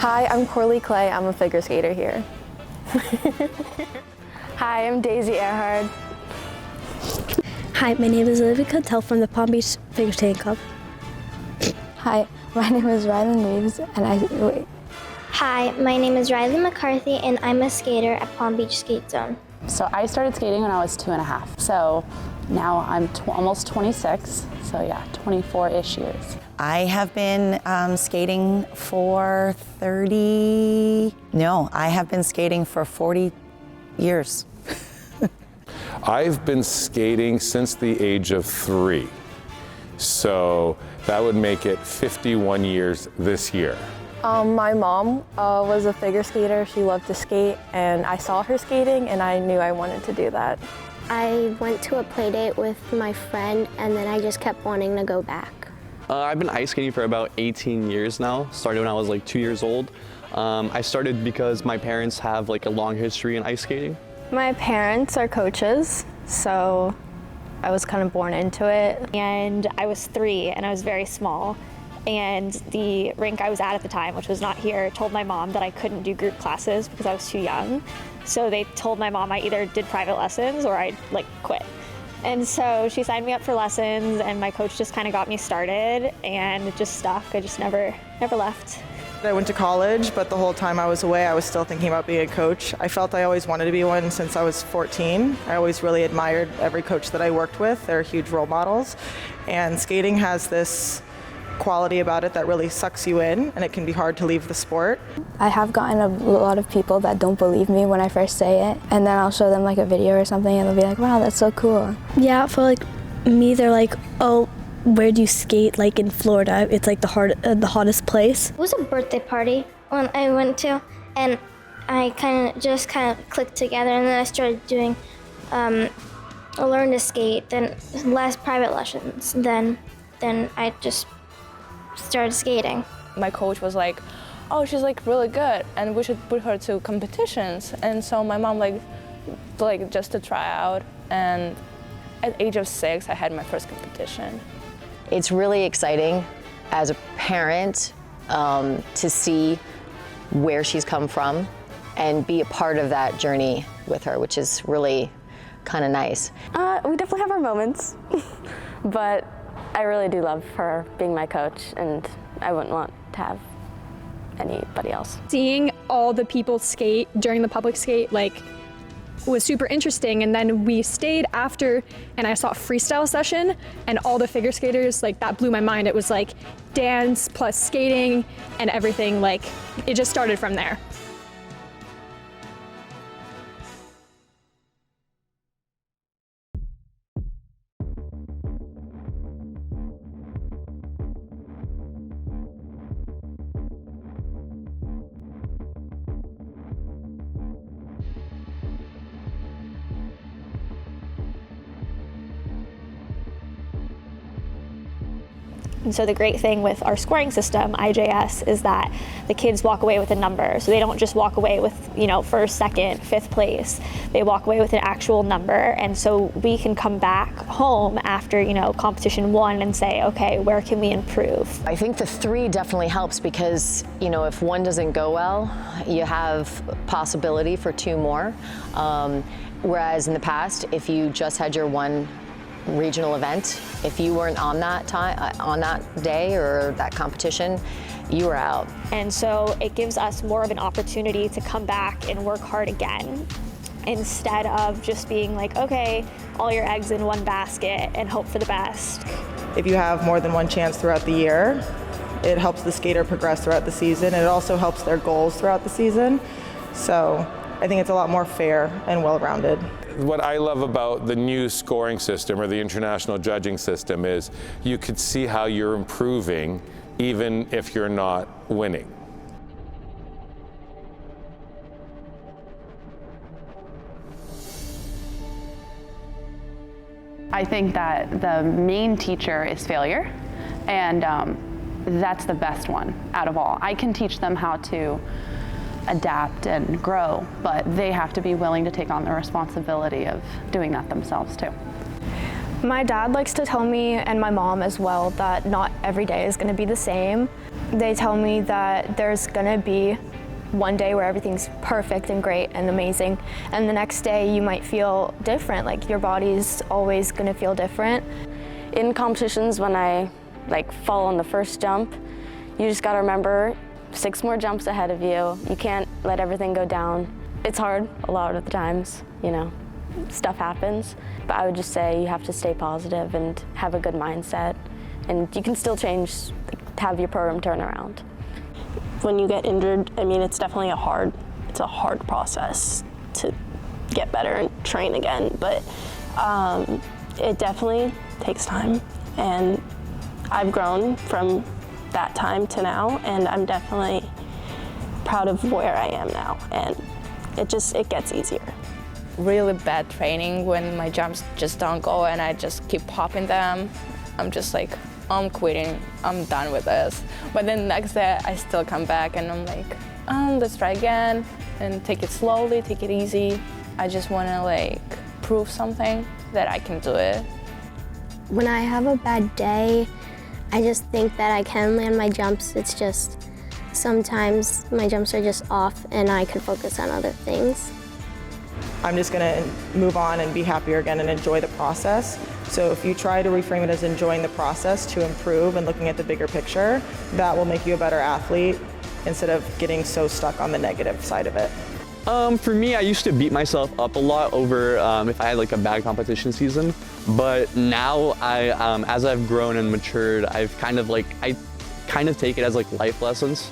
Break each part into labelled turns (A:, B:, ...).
A: Hi, I'm Corley Clay. I'm a figure skater here.
B: Hi, I'm Daisy Earhart.
C: Hi, my name is Olivia Cotel from the Palm Beach Figure Skating Club.
D: Hi, my name is Rylan Reeves and
E: Hi, my name is Riley McCarthy and I'm a skater at Palm Beach Skate Zone.
F: So I started skating when I was 2.5. So now I'm almost 26. So yeah, 24-ish years.
G: I have been skating for 40 years.
H: I've been skating since the age of 3. So that would make it 51 years this year.
A: My mom was a figure skater. She loved to skate, and I saw her skating, and I knew I wanted to do that.
E: I went to a play date with my friend and then I just kept wanting to go back.
I: I've been ice skating for about 18 years now, started when I was like 2 years old. I started because my parents have like a long history in ice skating.
B: My parents are coaches, so I was kind of born into it.
J: And I was 3 and I was very small. And the rink I was at the time, which was not here, told my mom that I couldn't do group classes because I was too young. So they told my mom I either did private lessons or I'd like quit. And so she signed me up for lessons and my coach just kind of got me started and it just stuck. I just never left.
K: I went to college, but the whole time I was away, I was still thinking about being a coach. I felt I always wanted to be one since I was 14. I always really admired every coach that I worked with. They're huge role models. And skating has this quality about it that really sucks you in, and it can be hard to leave the sport.
D: I have gotten a lot of people that don't believe me when I first say it, and then I'll show them like a video or something and they'll be like, wow, that's so cool.
C: Yeah, for like me, they're like, oh, where do you skate? Like in Florida, it's like the hottest place.
E: It was a birthday party when I went to, and I kind of clicked together, and then I started doing, I learned to skate, then last private lessons, then I just started skating.
A: My coach was like, oh, she's like really good and we should put her to competitions. And so my mom like just to try out, and at age of 6 I had my first competition.
L: It's really exciting as a parent to see where she's come from and be a part of that journey with her, which is really kind of nice.
B: We definitely have our moments, but I really do love her being my coach, and I wouldn't want to have anybody else.
M: Seeing all the people skate during the public skate was super interesting, and then we stayed after and I saw a freestyle session and all the figure skaters, that blew my mind. It was like dance plus skating and everything, it just started from there.
J: And so the great thing with our scoring system, IJS, is that the kids walk away with a number. So they don't just walk away with, first, second, 5th place. They walk away with an actual number. And so we can come back home after, competition 1 and say, okay, where can we improve?
L: I think the 3 definitely helps because, if one doesn't go well, you have possibility for 2 more. Whereas in the past, if you just had your one regional event, if you weren't on that day or that competition, you were out.
J: And so it gives us more of an opportunity to come back and work hard again, instead of just being like, okay, all your eggs in one basket and hope for the best.
K: If you have more than one chance throughout the year, it helps the skater progress throughout the season. It also helps their goals throughout the season. So I think it's a lot more fair and well-rounded.
H: What I love about the new scoring system or the international judging system is you could see how you're improving even if you're not winning.
F: I think that the main teacher is failure, and that's the best one out of all. I can teach them how to adapt and grow, but they have to be willing to take on the responsibility of doing that themselves too.
B: My dad likes to tell me, and my mom as well, that not every day is going to be the same.
N: They tell me that there's gonna be one day where everything's perfect and great and amazing, and the next day you might feel different, like your body's always gonna feel different.
B: In competitions, when I fall on the first jump, you just gotta remember 6 more jumps ahead of you. You can't let everything go down. It's hard a lot of the times, stuff happens, but I would just say you have to stay positive and have a good mindset, and you can still change, have your program turn around.
C: When you get injured, it's definitely a hard process to get better and train again, but it definitely takes time, and I've grown from that time to now, and I'm definitely proud of where I am now, and it gets easier.
A: Really bad training when my jumps just don't go and I just keep popping them. I'm just like, I'm quitting, I'm done with this. But then the next day I still come back and I'm like, let's try again and take it slowly, take it easy. I just want to prove something that I can do it.
E: When I have a bad day, I just think that I can land my jumps. It's just sometimes my jumps are just off and I can focus on other things.
K: I'm just gonna move on and be happier again and enjoy the process. So if you try to reframe it as enjoying the process to improve and looking at the bigger picture, that will make you a better athlete instead of getting so stuck on the negative side of it.
I: For me, I used to beat myself up a lot over if I had a bad competition season, but now as I've grown and matured, I've kind of take it as life lessons.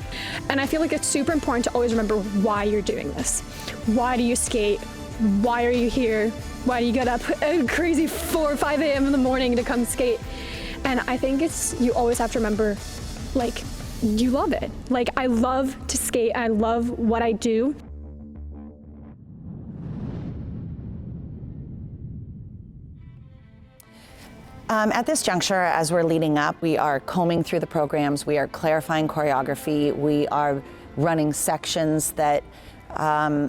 M: And I feel like it's super important to always remember why you're doing this. Why do you skate? Why are you here? Why do you get up at crazy 4 or 5 a.m. in the morning to come skate? And I think you always have to remember, you love it. I love to skate, I love what I do.
G: At this juncture, as we're leading up, we are combing through the programs, we are clarifying choreography, we are running sections that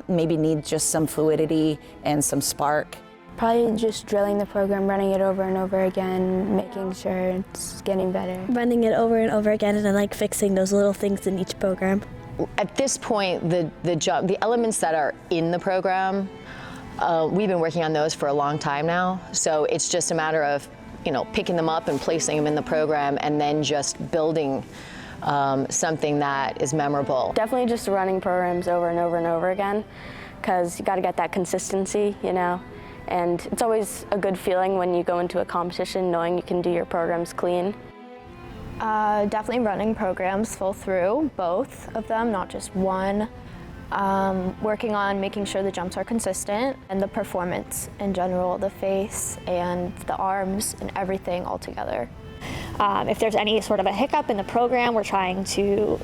G: maybe need just some fluidity and some spark.
D: Probably just drilling the program, running it over and over again, making sure it's getting better.
C: Running it over and over again and then fixing those little things in each program.
L: At this point, the elements that are in the program, we've been working on those for a long time now. So it's just a matter of, picking them up and placing them in the program and then just building something that is memorable.
B: Definitely just running programs over and over and over again, because you got to get that consistency, and it's always a good feeling when you go into a competition knowing you can do your programs clean.
N: Definitely running programs full through, both of them, not just one. Working on making sure the jumps are consistent and the performance in general, the face and the arms and everything all together.
J: If there's any sort of a hiccup in the program, we're trying to,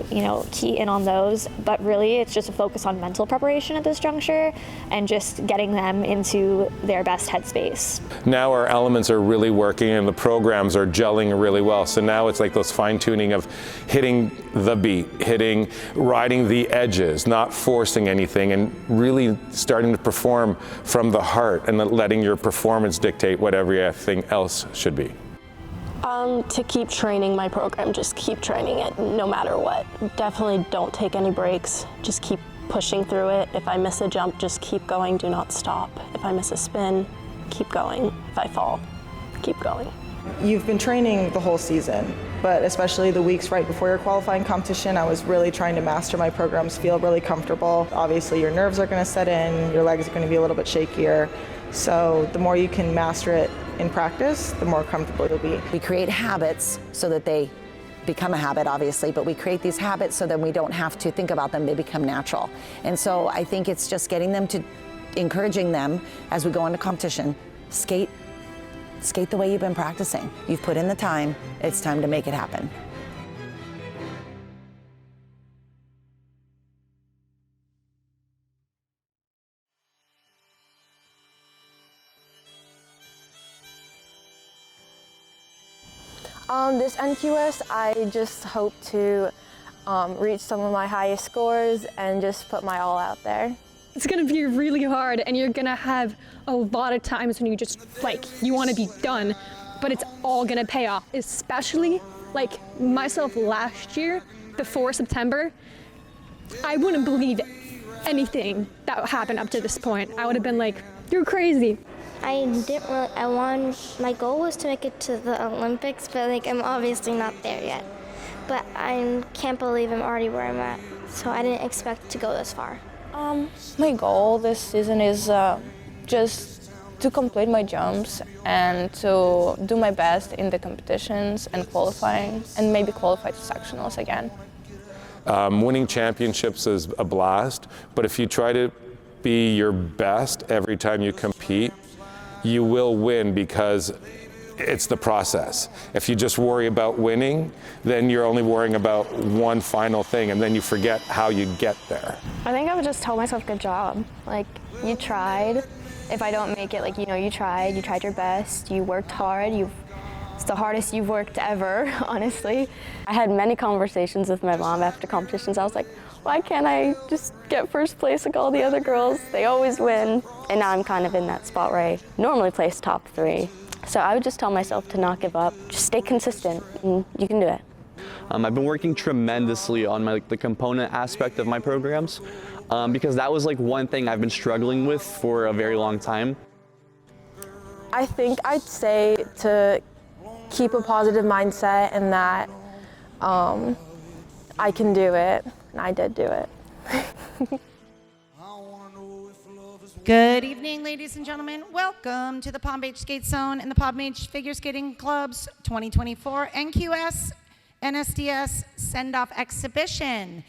J: key in on those. But really, it's just a focus on mental preparation at this juncture and just getting them into their best headspace.
H: Now our elements are really working and the programs are gelling really well. So now it's those fine-tuning of hitting the beat, riding the edges, not forcing anything, and really starting to perform from the heart and letting your performance dictate what everything else should be.
C: To keep training my program, just keep training it no matter what. Definitely don't take any breaks, just keep pushing through it. If I miss a jump, just keep going, do not stop. If I miss a spin, keep going. If I fall, keep going.
K: You've been training the whole season, but especially the weeks right before your qualifying competition, I was really trying to master my programs, feel really comfortable. Obviously your nerves are going to set in, your legs are going to be a little bit shakier. So the more you can master it in practice, the more comfortable you'll be.
G: We create habits so that they become a habit, obviously, but we create these habits so that we don't have to think about them, they become natural. And so I think it's just encouraging them as we go into competition, skate the way you've been practicing. You've put in the time, it's time to make it happen.
O: This NQS, I just hope to reach some of my highest scores and just put my all out there.
M: It's gonna be really hard and you're gonna have a lot of times when you just you wanna be done, but it's all gonna pay off, especially myself last year. before September, I wouldn't believe anything that happened up to this point. I would have been like, you're crazy.
E: My goal was to make it to the Olympics, but like I'm obviously not there yet. But I can't believe I'm already where I'm at. So I didn't expect to go this far.
A: My goal this season is just to complete my jumps and to do my best in the competitions and qualifying, and maybe qualify to sectionals again.
H: Winning championships is a blast, but if you try to be your best every time you compete, you will win because it's the process. If you just worry about winning, then you're only worrying about one final thing, and then you forget how you get there.
N: I think I would just tell myself, good job. Like, you tried. If I don't make it, like, you tried your best, you worked hard, it's the hardest you've worked ever, honestly.
B: I had many conversations with my mom after competitions. I was like, why can't I just get first place like all the other girls? They always win. And now I'm kind of in that spot where I normally place top 3. So I would just tell myself to not give up, just stay consistent, and you can do it.
I: I've been working tremendously on the component aspect of my programs because that was like one thing I've been struggling with for a very long time.
O: I think I'd say to keep a positive mindset and that I can do it, and I did do it.
P: Good evening, ladies and gentlemen. Welcome to the Palm Beach Skate Zone and the Palm Beach Figure Skating Club's 2024 NQS NSDS Send-Off Exhibition.